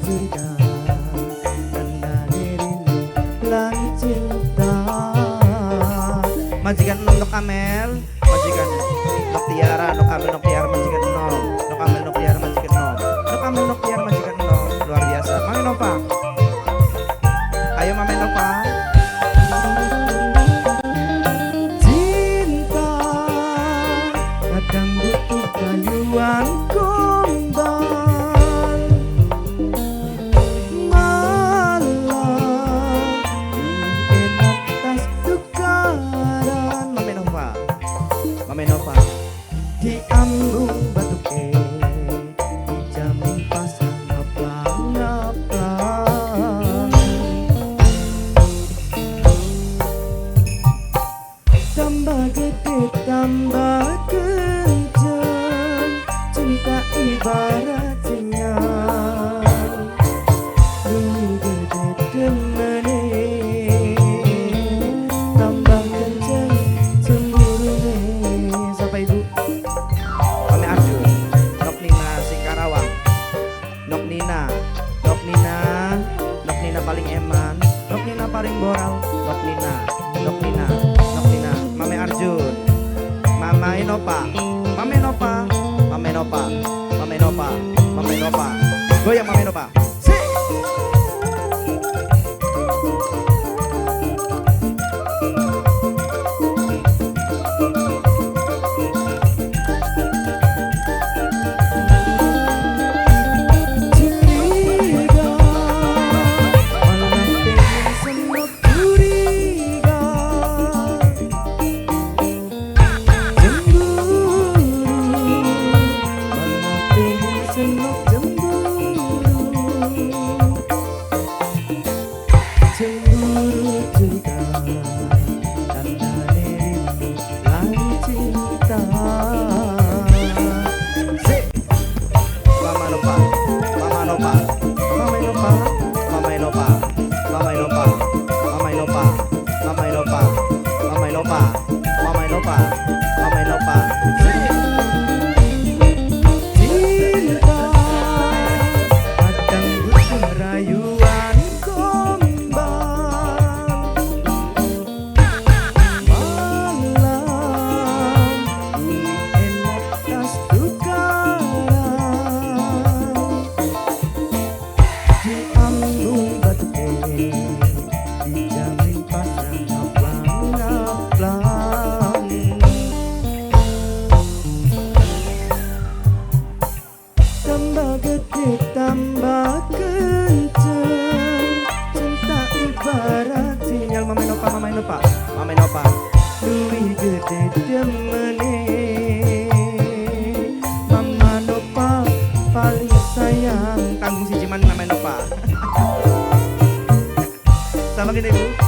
curiga kendali rindu lan cinta. Majikan enom nok Amel, majikan nok Tiara, nok Amel nok Tiara, majikan enom, nok Amel nok Tiara, majikan enom, nok Amel nok Tiara, majikan enom. Luar biasa. Mami Nova, ayo Mami Nova. Cinta kadang butuh kayuan gombal, malam enak tas tukaran. Mami Nova, Mami Nova. Diambung batuke dijamin pasang ngaplang-ngaplang, tambah gede tambah kenceng, cinta ibarat sinyal lebih gede demene, tambah kenceng cemburune. Siapa ibu? Mami Arjun, Nok Nina Singkarawang, Nok Nina, Nok Nina, Nok Nina paling eman, Nok Nina paling boral, Nok Nina, Nok Nina, Nok Nina. Mami Arjun, Mama Inopa, Mami Nova, Mami Nova, Mami Nova, Mami Nova. Goyang Mami Nova. Si. Curiga, malah pengen semut curiga, cemburu curiga tandane rindu lan cinta. Si. Mama Nova, Mama Nova, Mama Nova, Mama Nova, Mama Nova, Mama Nova, Mama Nova, Mama Nova, Mama Nova, Mama Nova. Si. Cinta kadang butuh rayuan gombal, malam enak tas tukaran, diambung batuke dijamin pasang ngaplang-ngaplang, tambah gede tambah kenceng, cinta ibarat sinyal. Mami Nova, Mami Nova, Mami Nova. Luwih gede demene, Mama Nova paling sayang. Tanggung si Jiman Mami Nova. Sama gini Bu.